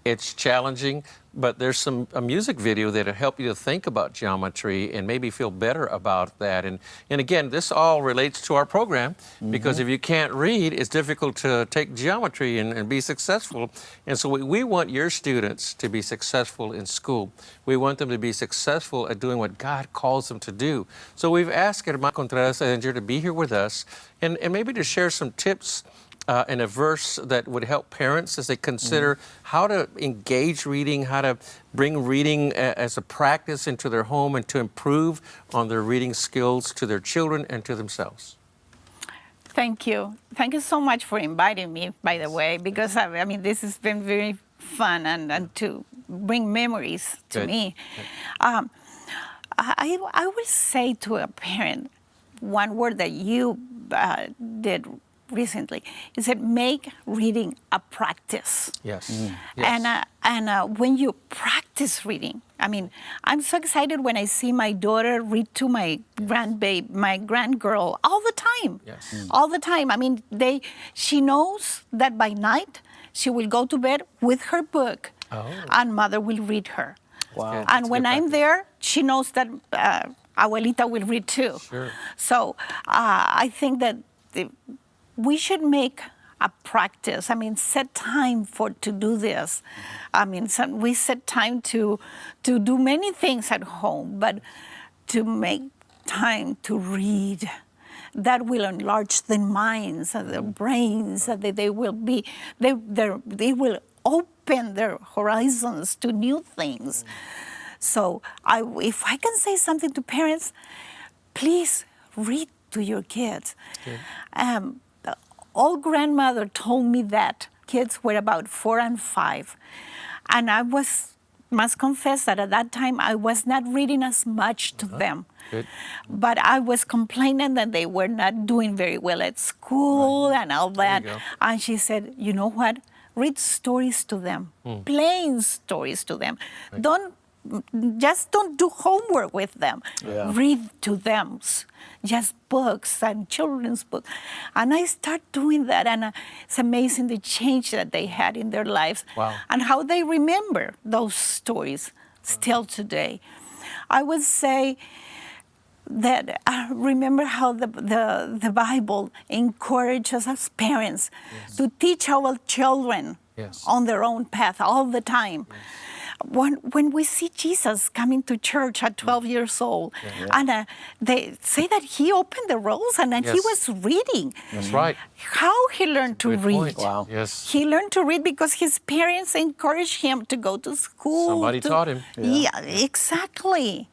It's challenging, but there's a music video that'll help you to think about geometry and maybe feel better about that. And again, this all relates to our program, because if you can't read, it's difficult to take geometry and be successful. And so we want your students to be successful in school. We want them to be successful at doing what God calls them to do. So we've asked Raquel Contreras to be here with us and maybe to share some tips and a verse that would help parents as they consider how to engage reading, how to bring reading as a practice into their home and to improve on their reading skills to their children and to themselves. Thank you. Thank you so much for inviting me, by the way, because I mean, this has been very fun and to bring memories to me. I would say to a parent one word that you did recently. He said, make reading a practice. Yes. Yes. And when you practice reading, I mean, I'm so excited when I see my daughter read to my grandgirl all the time. Yes. All the time. I mean, she knows that by night she will go to bed with her book, and mother will read her. Wow. And when I'm there, she knows that Abuelita will read too. Sure. So I think that we should make a practice. I mean, set time to do this. I mean, we set time to do many things at home, but to make time to read, that will enlarge their minds and their brains. That they will open their horizons to new things. So, if I can say something to parents, please read to your kids. Old grandmother told me that kids were about 4 and 5. And I must confess that at that time, I was not reading as much to them. Good. But I was complaining that they were not doing very well at school and all that. And she said, you know what? Read stories to them, plain stories to them. Don't do homework with them. Read to them, just books and children's books. And I start doing that, and it's amazing the change that they had in their lives. Wow. And how they remember those stories still today. I would say that I remember how the Bible encourages us parents to teach our children on their own path all the time. When we see Jesus coming to church at 12 years old, and they say that he opened the rolls and he was reading. That's right. How he learned to read. Point. Wow. Yes. He learned to read because his parents encouraged him to go to school. Somebody taught him. Yeah, exactly.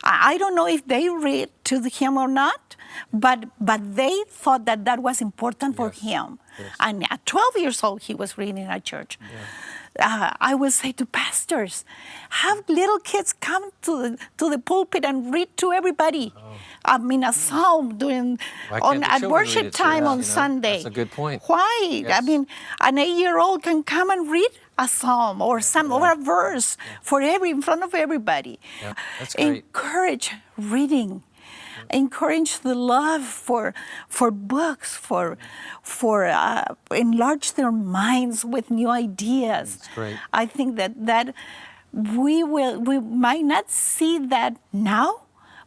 I don't know if they read to him or not, but they thought that was important for him. Yes. And at 12 years old, he was reading at church. I would say to pastors, have little kids come to the pulpit and read to everybody. I mean, a psalm at worship time on Sunday. That's a good point. Why? Yes. I mean, an 8-year-old can come and read a psalm or or a verse in front of everybody. That's great. Encourage reading. Encourage the love for books, for enlarge their minds with new ideas. That's great. I think that we might not see that now,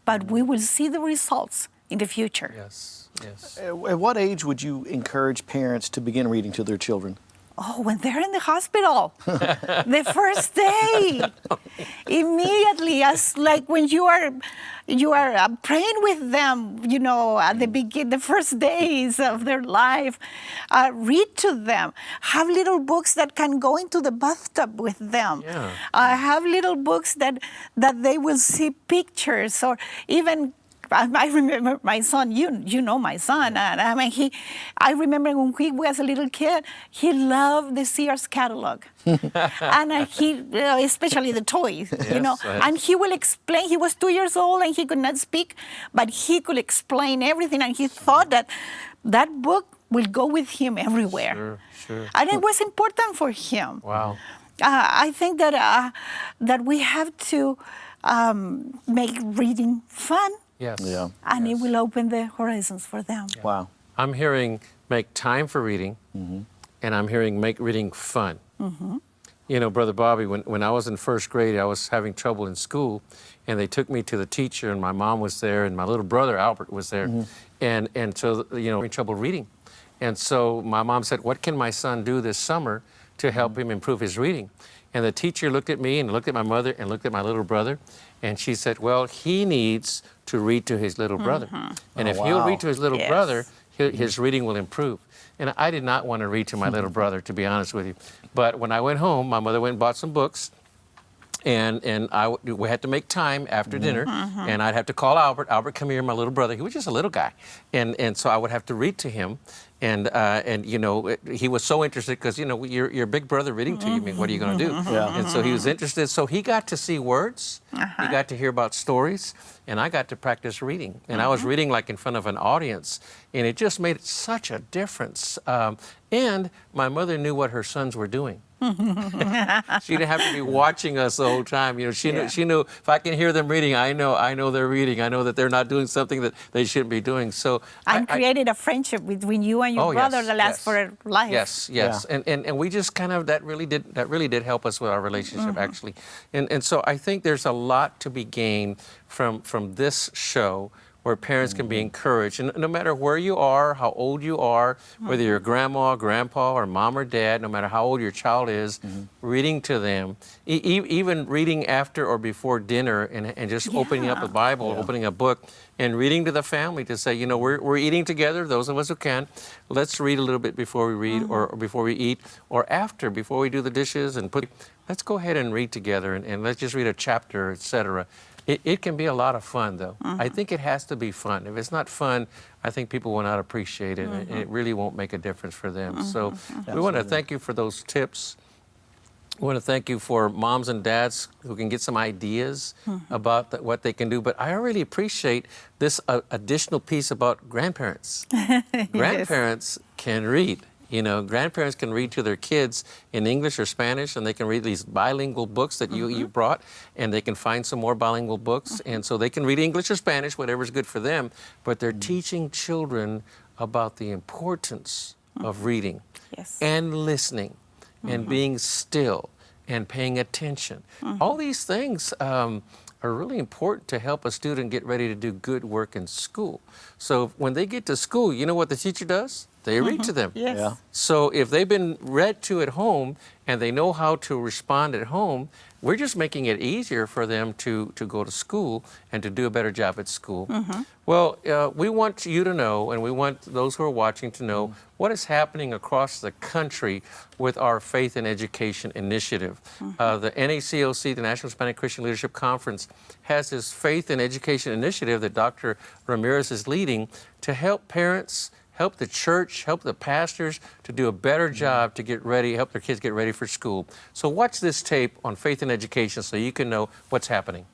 but we will see the results in the future. Yes, yes. At what age would you encourage parents to begin reading to their children? Oh, when they're in the hospital, the first day, immediately, like when you are praying with them, you know, at the first days of their life, read to them. Have little books that can go into the bathtub with them. Have little books that they will see pictures, or even. I remember my son, you know my son, and I mean, I remember when he was a little kid, he loved the Sears catalog. And especially the toys, you know, and he will explain, he was 2 years old and he could not speak, but he could explain everything, and he thought that book will go with him everywhere. Sure. And it was important for him. Wow. I think that we have to make reading fun. Yes. Yeah. And it will open the horizons for them. Wow. I'm hearing make time for reading, and I'm hearing make reading fun. You know, Brother Bobby, when I was in first grade, I was having trouble in school, and they took me to the teacher, and my mom was there, and my little brother, Albert, was there. And so, you know, in trouble reading. And so my mom said, what can my son do this summer to help him improve his reading? And the teacher looked at me and looked at my mother and looked at my little brother, and she said, well, he needs to read to his little brother. And if he'll read to his little brother, his reading will improve. And I did not want to read to my little brother, to be honest with you. But when I went home, my mother went and bought some books. And we had to make time after dinner, and I'd have to call Albert. Albert, come here, my little brother. He was just a little guy, and so I would have to read to him, and you know, he was so interested because, you know, your big brother reading to you. I mean, what are you going to do? And so he was interested. So he got to see words. He got to hear about stories, and I got to practice reading. And I was reading like in front of an audience, and it just made such a difference. And my mother knew what her sons were doing. She didn't have to be watching us the whole time. You know, she knew if I can hear them reading, I know they're reading. I know that they're not doing something that they shouldn't be doing. So I created a friendship between you and your brother that lasts for life. Yes. And we just kind of that really did help us with our relationship actually. And so I think there's a lot to be gained from this show, where parents can be encouraged. And no matter where you are, how old you are, whether you're grandma, grandpa, or mom or dad, no matter how old your child is, reading to them, even reading after or before dinner and just opening up the Bible, opening a book, and reading to the family to say, you know, we're eating together, those of us who can. Let's read a little bit before we read or before we eat, or after, before we do the dishes, and let's go ahead and read together and let's just read a chapter, etc. It can be a lot of fun, though. I think it has to be fun. If it's not fun, I think people will not appreciate it, and it really won't make a difference for them. So we want to thank you for those tips. We want to thank you for moms and dads who can get some ideas about what they can do. But I really appreciate this additional piece about grandparents. Grandparents can read. You know, grandparents can read to their kids in English or Spanish, and they can read these bilingual books that you brought, and they can find some more bilingual books. And so they can read English or Spanish, whatever's good for them, but they're teaching children about the importance of reading and listening and being still and paying attention. All these things are really important to help a student get ready to do good work in school. So when they get to school, you know what the teacher does? They read to them. So if they've been read to at home and they know how to respond at home, we're just making it easier for them to go to school and to do a better job at school. Well, we want you to know, and we want those who are watching to know what is happening across the country with our Faith and Education Initiative. The NACOC, the National Hispanic Christian Leadership Conference, has this Faith and Education Initiative that Dr. Ramirez is leading to help parents, help the church, help the pastors to do a better job to get ready, help their kids get ready for school. So watch this tape on Faith and Education so you can know what's happening.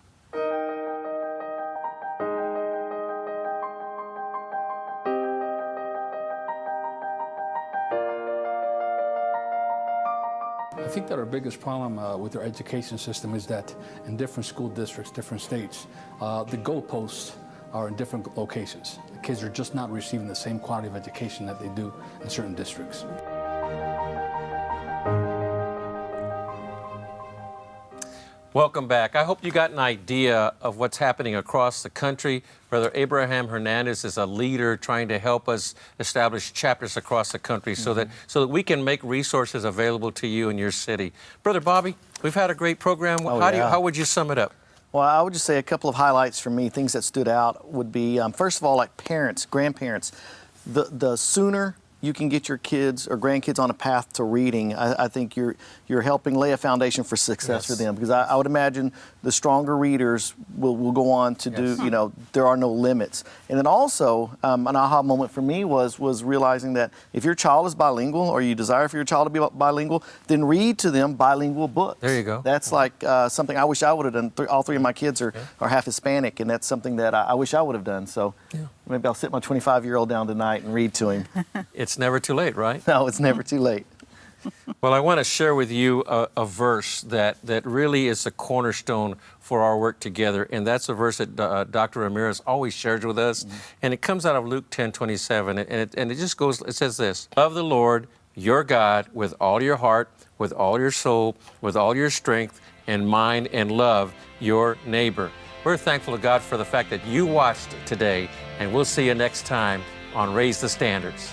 I think that our biggest problem with our education system is that in different school districts, different states, the goalposts are in different locations. The kids are just not receiving the same quality of education that they do in certain districts. Welcome back. I hope you got an idea of what's happening across the country. Brother Abraham Hernandez is a leader trying to help us establish chapters across the country so that we can make resources available to you in your city. Brother Bobby, we've had a great program. How would you sum it up? Well, I would just say a couple of highlights for me, things that stood out would be, first of all, like parents, grandparents, the sooner you can get your kids or grandkids on a path to reading, I think you're helping lay a foundation for success for them. Because I would imagine the stronger readers will go on to do, you know, there are no limits. And then also, an aha moment for me was realizing that if your child is bilingual or you desire for your child to be bilingual, then read to them bilingual books. There you go. That's like something I wish I would have done. All three of my kids are half Hispanic, and that's something that I wish I would have done. So maybe I'll sit my 25-year-old down tonight and read to him. It's never too late, right? No, it's never too late. Well, I want to share with you a verse that really is a cornerstone for our work together, and that's a verse that Dr. Ramirez always shares with us, and it comes out of Luke 10:27, and it just goes, it says this: "Love the Lord your God with all your heart, with all your soul, with all your strength and mind, and love your neighbor. We're thankful to God for the fact that you watched today, and we'll see you next time on Raise the Standards.